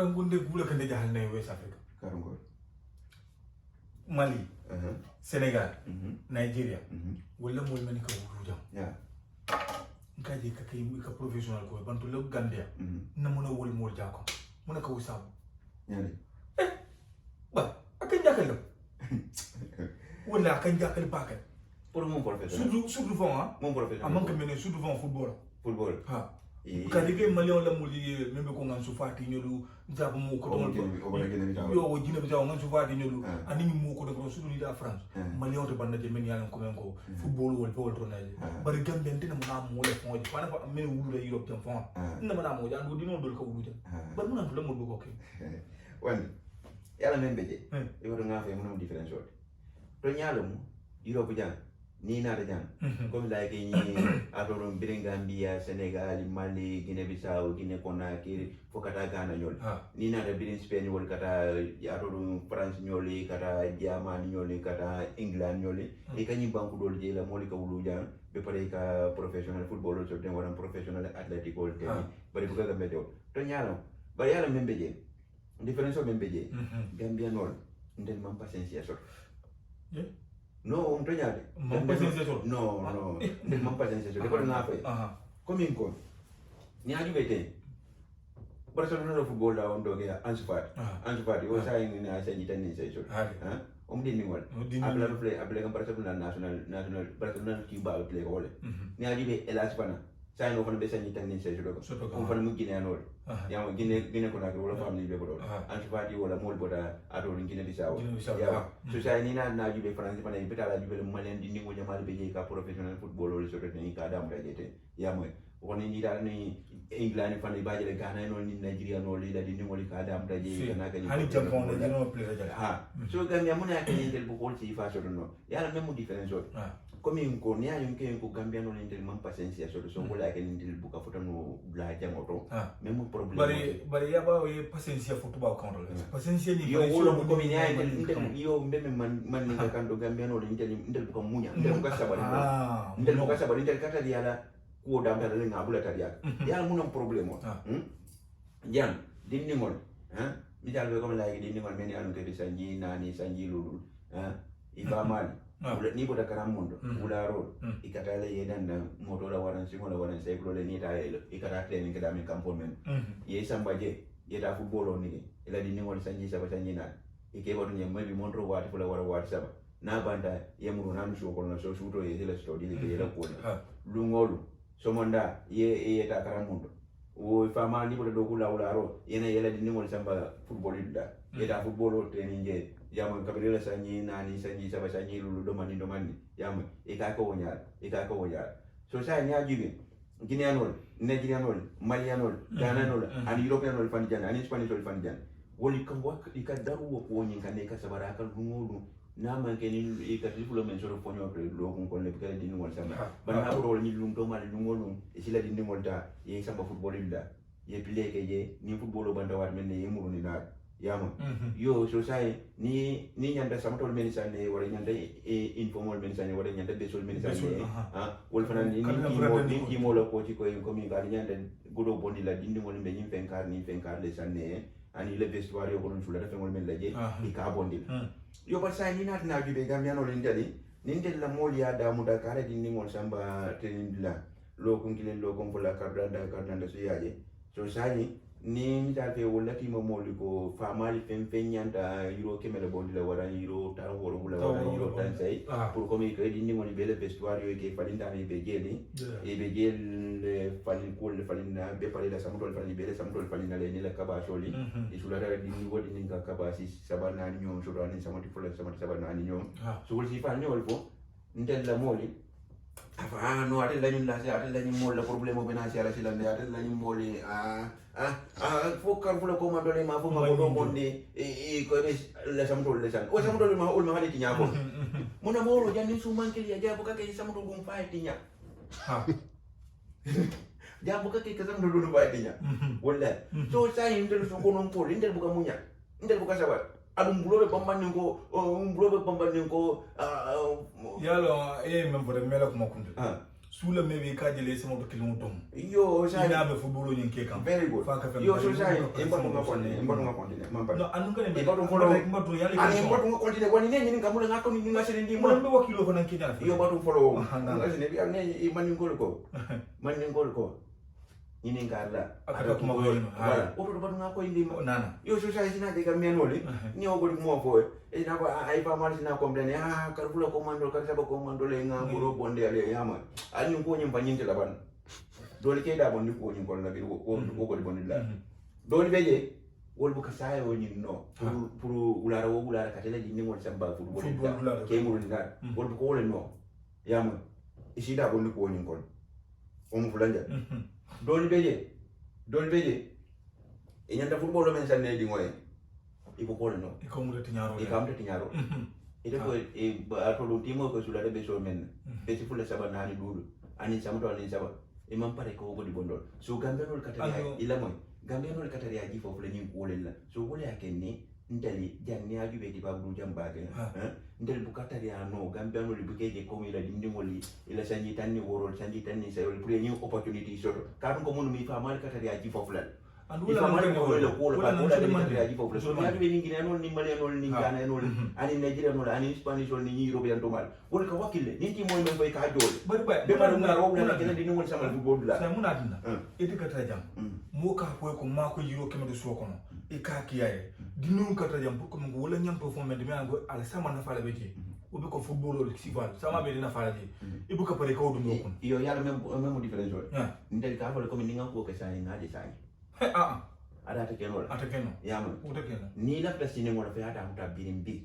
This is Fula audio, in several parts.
bangunde gula kan deja halne West Africa karongo Mali Senegal Nigeria wala mo man ka wuja ya ngaje ka kay ka professional ko bantu le Gambia na mo na wol mo jako mo na ka usab yani ba akan jakal wala akan jakal bakal pour mon professionnel surtout fond hein mon professionnel amman ka mene surtout fond football ha kadi ke malion la muli membe ko ngan sufati nyolu nzabu mo ko don yo wo jina bitaw ngan sufati nyolu ani mi mo ko do sulu ni da France malion to banda je men yalan ko men ko football wol bol to naje bari gambe ndina mo na mo le fonji pana ko men wulu Europe tam fon na mo na mo jandu dino dol ko wulu ba mo na to le mo ko ke wani yala men beje e wodo ngafe mo no difference to nyalo mo Europe jan ni na da jan comme like ni atoro Gambia Senegal Mali Guinea-Bissau Guinea-Conakry fokata Ghana nyol ni na da birin Spain wol kata atoro France nyoli kata Germany nyoli kata England nyoli e kanyi banku dol je la moli ka wulu jan be pare ka professional football so den waran professional athletic wol tani bari buka ga medo to nyalo bari yala membe je difference membe je Gambia nol ndel mam patience so no, un toñade. Non patience solo. No. Non patience solo. Ko na fe. Comme in ko. Ni aju bete. Barcelona no football da on doge Ansu Fati. O sai ni na sai tan ni sai solo. Di ni wal. Abla kan Barcelona national Barcelona ki ba play ko le. Ni aju be Elas Pana. Sai no kon be sai tan ni sai solo. On fa mu Guinea no. Ya mo Guinea ko na ko wala family be ko. Ansu Fati wala mol boda ado Guinea-Bissau. Ya. So sai ni na jube France pana ipeta la jube malen di ningo jamal be ka professional football wala so ni ka dam rajete. Ya mo. Woni ni dal ni England fan ni baje Ghana no ni Nigeria no li da di ningo li ka dam raje kana ka ni. Hani Japan no no play raje. So Gambia mo na ka ni del bukol si fa so no. Ya la memu difference so. Comme in ko ni ayun ke ko Gambia no ni del man patience so so wala ka ni del buka foto no bla jangoto. Memu problem. Bari ya ba we patience football control. Patience ni yo wolo ko mi nyaay yo mbeme man ni kan do Gambia no ni del buka munya. Del buka sabari. Del buka sabari del kata di ala ko dam dal nga bula tadiya. Ya mo non problème o. Jam din ni mol. Mi dal be ko la din ni mol meni anu ke sanji nani sanji lulul. Iba mal. Ni boda karamundo ularo ikatale yedanda motora waran simola waran sai blole ni taelo ikata training kada men kampo men ye sambaje yeda football ni ila di ni wol sanji saba sanji na ike bodo nyem mebi monro wati fula wara wati saba na banda yemuru na msho ko na so shuto ye hela sto dile ke yela ko lungolu somonda ye ta karamundo o fama ni bodo do kula ularo yena yela di ni wol samba football ida yeda football training je yamu kabila sanyi nani sanyi saba sanyi lulu domani yamu ikaka wonyar so sa nya jibe Guineanol Nigerianol Malianol Ghananol and Europeanol fanjan and Spanishol fanjan woli kan wak ikadaru wo wonyin kan ne ka sabara kan ngulu na man ken ikati fulo men soro fonyo pre lo ko le kala dinu wal sama bana ko ni lum to mal ngolu e sila dinu molta ye samba football illa ye pile ke ye ni football banda wat men ne yemuru ni na yama yo so sai ni nyanda samtol menisane wala nyanda informal menisane wala nyanda besol menisane wol fanan ni ki mo la ko ci ko mi gal nyanda godo bondi la dindi mo be nyim fenkar ni fenkar le sanne ani le vestoire yo konon sula dafa ngol men la je di ka bondi yo ba sai ni nat na jube Gambia no lindali nindel la mol ya da mu Dakar dindi mo samba tenindla lo ko ngile lo ko la kardanda so yaje so sai ni misal wala ti mo moli ko famali fen nyanta euro kemele bondi la wara euro tan woro wala wara euro tan sai pour comme que di ni moni bele vestoire yo ke falinda ni be jeli e be jel falin ko le falinda be pare la samdol falin bele samdol falin le ni la kaba soli e sulara di ni wodi ni ka kaba si sabana ni nyom so ni samati fulla samati sabana ni nyom so wol si fa nyol fo ndel la moli afa no ate la nyum la se ate la nyum mol la problème be na si ala silande ate la nyum moli fo kan fula ko mandole ma fo ma ko bonde ko be la samdol le san o samdol ma ul ma hali tinya ko mona molo janni su manke ya jabo ka ke samdol gum fa tinya jabo ka ke samdol do fa tinya wala so sai ndel so ko non ko ndel buka munya ndel buka sabar adum bulobe bambanni ko yalo membre mela ko makundu sula maybe ka jele sama to kilimo tom yo sa ina be football nyen ke kam very good yo so sa embato nga konde mamba no anu kan be embato follow embato yale ani embato nga konde wani ne nyini ngamula ngako ni ngasere ndi mo be wakilo ko nan kenya yo embato follow ngasere bi ne mani ngol ko nyini ngarla akata kuma ko yino wala oto batu ngako ndi nana yo so sa sina de kamianole ni ogoli mo fo ina ko ai pa mal sina komplene karfula komando karsaba komando le ngamburo bonde ale yama ani ko nyimba nyinte laban dole ke da bondi ko nyin ko la bi ko di bondi la dole beje wol bu ka sayo nyin no pour ulara katela jinni mo samba pour bondi la ke mo nda wol bu ko wole no yama isi da bondi ko nyin ko on fulanja dole beje e nyanda football men sanne di ngoy ipo ko no e ko mudati nyaro ite ko e ato lo timo ko sulla be so men be ci fulla saba nani dulu ani samto ani saba e man pare ko di bondol so gambe no katari ila moy gambe no katari aji fofu la nyi ko lela so wole akenni ndali janni aju be di babu jambaage ndel bu katari no gambe no li bukeje ko ila dimni ngoli ila sanji tanni worol sanji tanni sayol pour new opportunity so ka ko mun mi fa mal katari aji fofu la andula mali ko le ko la ko la de aji fofu so ma be ni ngine non ni mali non ni gana non ani nigeria non ani spanish non ni europe to mal wol ka wakile ni ti moy men fay ka jol be ma na ro na kene di ngol sama football la sa mun adina eti kata jam mo ka ko ma ko yiro kema de so kono e ka kiyaye dinu kata jam pour ko mo wala nyam performance me ango ala sama na fala beti obi ko football o si val sama be dina fala ji ibu ka pare ko dum ko yo yalla même différence ndel ka fala ko mi nga ko ke sa ngaje sa ada tekeno yama ni la place ni ngora fe ada muta birimbi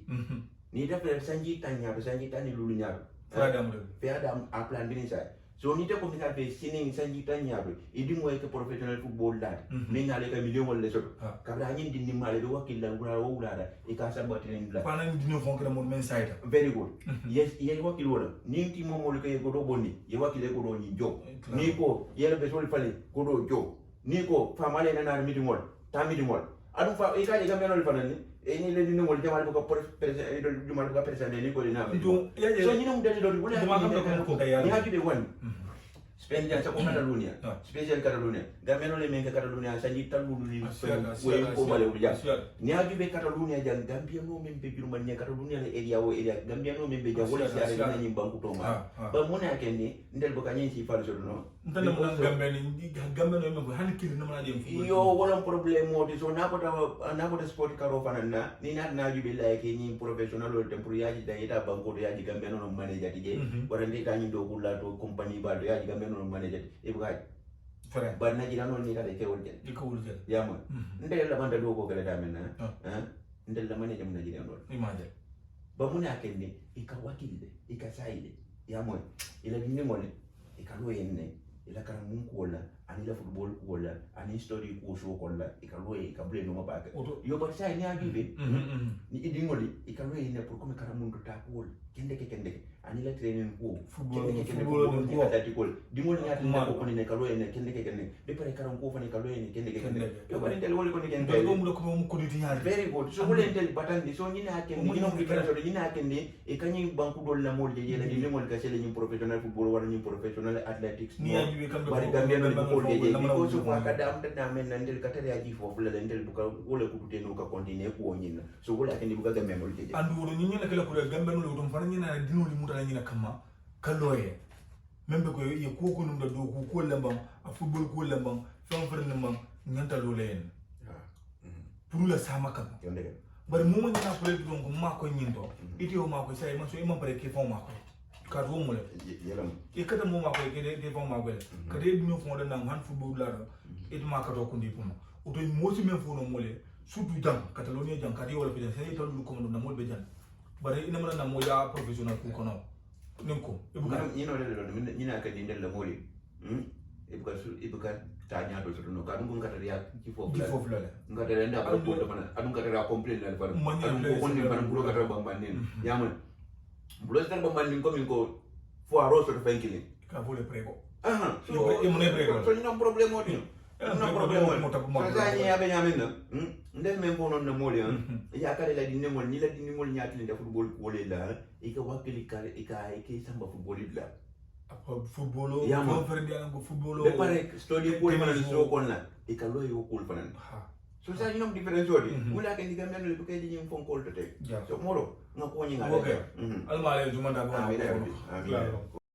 ni da place sanji tani lulu nyaro fe ada a plan bini sa so ni te ko mi fe sini sanji tanya be idi mo ke professional football dad ni ngale ka million wala so kabra nyin dinni male do wakilla ngura wo wala e ka sa batene ngla pana ni dino fon kala mon men saita very good yes ye wakil wala ni ti mo mo ke ko do bonni ye wakile ko do ni jo ni ko yele be sol fale ko do jo ni ko famale na meeting adu fa e ka je gambe no fanani e ni le ni ngol jamal ko president jumal ko president ni ko dina so ni no dali do wala ni ha jube wan spend jan sa ko Catalonia special Catalonia gambe no le men Catalonia sa ni talu ni ko bale uja ni ha jube Catalonia jan gambia no men be biru man ni Catalonia le area gambia no men be ja wala si ari ni banku to ma ba mona kenni ndel bo kanyi si fal so no ndana mo gambe no men ko han kiri no na dem yo wala problème modi so na ko sport karo fanana ni na jube la ke ni professional o tempur yaji da ita banko do yaji gambe no manager tije wala ndi kanyi do kula to company ba do yaji gambe no manager e buga fere ba na jira no ni da ke wol jel ko wol jel yama ndel la banda do ko gele da men ndel la manager mun jira no image ba mun akenne ikawakilide ikasaide yamo ila dinne ngone ikalo yenne ila karamun ko la ani la football ko la ani story ko so ko la ikalo e kabule no mabaka yo ba sai ni agibe ni idingoli ikalo yenne pour comme karamun do ta ko kende ani la training ko football ko ati ko dingol ni ati ko ni kalo yenne kende be pare karam ko fani kalo yenne kende yo ba ndel wol ko ni kende ko mu ko mu ko di ñaar very good so wol ndel batandi so ni na ken ni no difference do ni na ken ni e kanyi banku dol la mol je yela di lemol ka sele ni professional football wala ni professional athletics ni aji kam bari gambia no ko je ko so fa ka dam da men ndel ka tare aji fofu la ndel bu ka wala ko tute no ka continue ko nyina so wala ken ni bu ka gambia mol je andu woro ni nyela kala ko gambia no dum fa ni na dinu li mutala ni na kama kaloye membe ko ye ko num da do ko lambam a football ko lambam fam fer lambam nyanta lo len pour la sama kam bari mo mo nyana ko le donc ma ko nyindo iti o ma ko sai ma so e ma pare ke fam ma ko ka do mo le yelam e kada mo ma ko ke fam ma ko le ka de dinu fo da na han football la et ma ka do ko ndi puma o to mo si men fo no mo le surtout jang Catalonia jang ka di wala pe sai talu ko no na mo be jan bari ina mana na mo ya professional ko kono ninko ibuka yino le nyina ka dindel la moli ibuka tanya do so no ka dum ka tariya ki fofu la ngata nda ko do mana adum ka tariya complete la par adum ko ni par bulo ka tariya bambanin yaman bulo tar bambanin ko min ko fo aroso to fenkili ka vole prego so e mo ne prego so ni no problema odi no problema so sa ni abe nyamen na ndel men ko non na moli ya kare la dinne mol ni la dinne mol nyaati le football ko le la e ka wakili kare e ka samba football la football ya ma football be pare study ko man so kon la e ka lo yo ko fanan so sa ñom difference odi wala ke ndiga men le kay di ñim fon ko to te so moro nga ko ñi nga okay alma le jumanda ko amin